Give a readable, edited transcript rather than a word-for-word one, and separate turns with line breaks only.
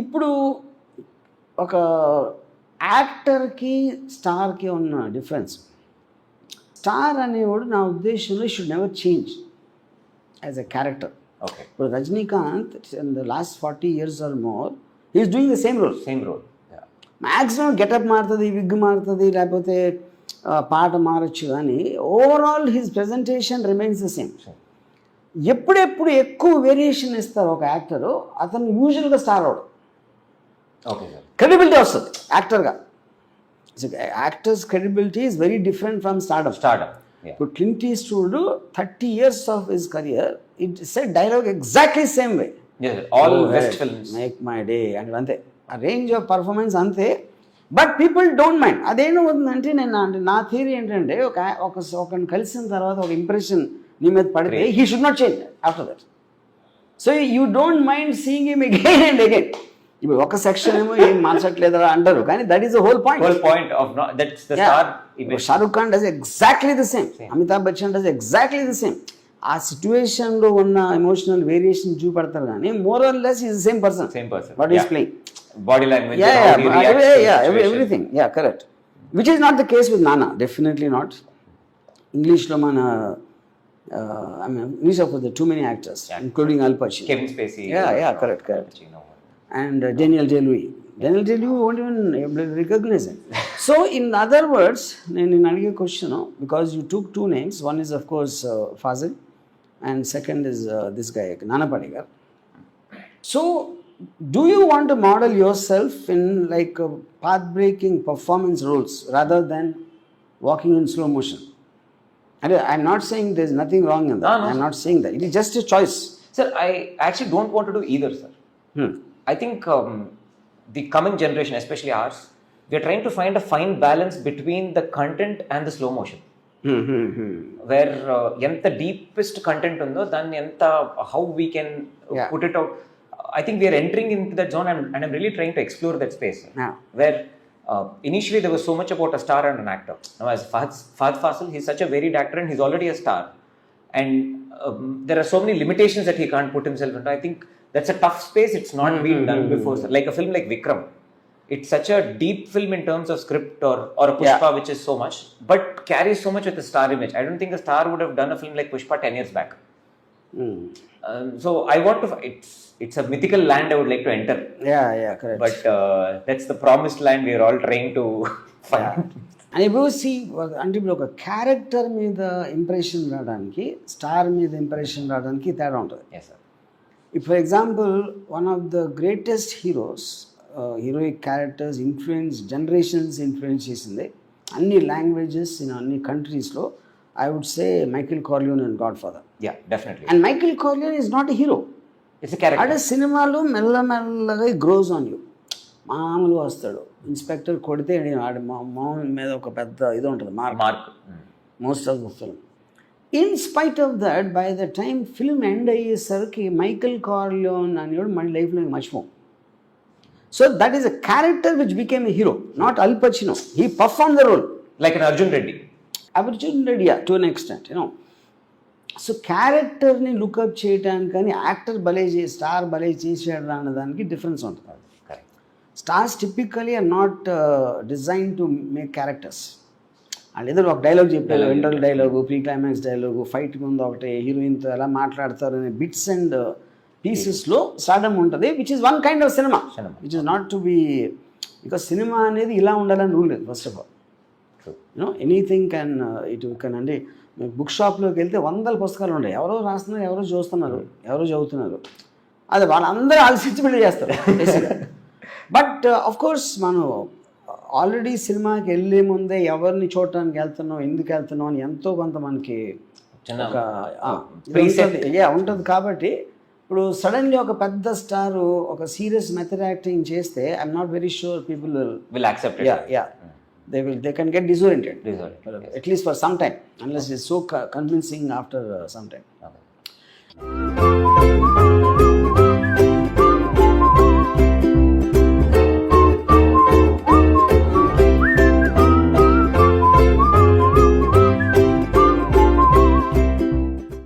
ఇప్పుడు ఒక యాక్టర్కి స్టార్కి ఉన్న డిఫరెన్స్, స్టార్ అనేవాడు నా ఉద్దేశంలో should never change as a character.
Okay.
ఇప్పుడు Rajinikanth in the last 40 years or more is doing the same role. Maximum getup మారుతుంది, విగ్ మారుతుంది, లేకపోతే పాట మారచ్చు, కానీ overall his presentation remains the same. ఎప్పుడెప్పుడు ఎక్కువ వేరియేషన్ ఇస్తారు ఒక యాక్టరు, అతను యూజువల్గా స్టార్ అవడు.
Okay sir.
క్రెడిబిలిటీ వస్తుంది యాక్టర్గా. Actors credibility is very different from stardom. ఇప్పుడు Clint Eastwood 30 years of his career it said dialogue exactly same way.
All best films,
make my day అంటే అంతే, ఆ రేంజ్ ఆఫ్ పర్ఫార్మెన్స్ అంతే. But people don't mind. అదేమవుతుందంటే నా theory ఏంటంటే ఒకరిని కలిసిన తర్వాత ఒక ఇంప్రెషన్ నీ మీద పడితే he should not change after that. So you don't mind seeing him again and again. ఇప్పుడు ఒక సెక్షన్ ఏమో ఏం మార్చట్లేదా అంటారు, కానీ that is the whole point
of that's the star image.
Shahrukh Khan does exactly the same, Amitabh Bachchan does exactly the same. ఆ సిచ్యువేషన్లో ఉన్న emotional variation చూపెడతారు, కానీ more or less is same person what is playing.
Body language,
everything, correct, which is not the case with Nana, definitely not. English lo mana I mean English of the too many actors, including Al Pacino,
Kevin Spacey,
correct, and Daniel Day-Lewis won't even recognize it. So in other words, in another question, because you took two names, one is of course Fazil and second is this guy Nana Patekar. So do you want to model yourself in like path-breaking performance roles rather than walking in slow motion? And I'm not saying there's nothing wrong in that. No, I'm not saying that. It is just a choice.
Sir, I actually don't want to do either, sir. I think the coming generation, especially ours, we are trying to find a fine balance between the content and the slow motion. Where enta deepest content undo, then enta how we can put it out. I think we are entering into that zone, and I'm really trying to explore that space. Where initially there was so much about a star and an actor. Now as Fahad Fasil, he's such a varied actor and he's already a star. And there are so many limitations that he can't put himself into. I think that's a tough space. It's not been done before. Like a film like Vikram. It's such a deep film in terms of script or a Pushpa, which is so much, but carries so much with the star image. I don't think a star would have done a film like Pushpa 10 years back. So I want to, it's a mythical land I would like to enter.
Correct.
But that's the promised land we are all trying to find.
And if you see, అంటే ఇప్పుడు ఒక character మీద impression రావడానికి star మీద impression రావడానికి తేడా ఉంటుంది.
Yes, sir.
If for example one of the greatest heroes, heroic characters influence generations influence చేసింది అన్ని లాంగ్వేజెస్ ఇన్ అన్ని కంట్రీస్లో, I would say Michael Corleone and Godfather.
Yeah, definitely.
And Michael Corleone is not a hero.
It's a character.
అదే సినిమాలో మెల్లమెల్లగా గ్రోజ్ on you. మామూలుగా వస్తాడు, inspector కొడితే ఆడి మామూలు మీద ఒక పెద్ద ఇది ఉంటుంది mark most of the film. In spite of that by the time film end అయ్యేసరికి మైకెల్ కార్లియోన్ అనేవాడు మన లైఫ్లో మర్చిపోం. So that is a character which became a hero, not Al Pacino. He perform the role
like an Arjun Reddy.
To an extent, so క్యారెక్టర్ని look చేయడానికి కానీ actor star భలే చేసాడు అన్నదానికి డిఫరెన్స్ ఉంటుంది. Stars typically are not design to make characters. వాళ్ళు ఏదో ఒక డైలాగ్ చెప్పారు, interval dialogue, pre climax dialogue, fight ముందు ఒకటి హీరోయిన్తో ఎలా మాట్లాడతారు అనే బిట్స్ అండ్ పీసెస్లో స్టార్డమ్ ఉంటుంది, which is one kind of cinema, which is not to be, because cinema అనేది ఇలా ఉండాలని రూల్ లేదు. First of all anything can అంటే బుక్ షాప్లోకి వెళ్తే 100 పుస్తకాలు ఉన్నాయి, ఎవరో రాస్తున్నారు, ఎవరో చూస్తున్నారు, ఎవరో చదువుతున్నారు, అది వాళ్ళందరూ ఆలోచించి బిల్డ్ చేస్తారు బేసిక్గా. బట్ ఆఫ్ కోర్స్ మనం ఆల్రెడీ సినిమాకి వెళ్ళే ముందే ఎవరిని చూడటానికి వెళ్తున్నాం, ఎందుకు వెళ్తున్నాం అని ఎంతో కొంత మనకి ఉంటుంది. కాబట్టి ఇప్పుడు సడన్లీ ఒక పెద్ద స్టారు ఒక సీరియస్ మెథడ్ యాక్టింగ్ చేస్తే I'm not very sure people
will accept it.
They can get disoriented. At least for some time, unless it's so convincing after some time.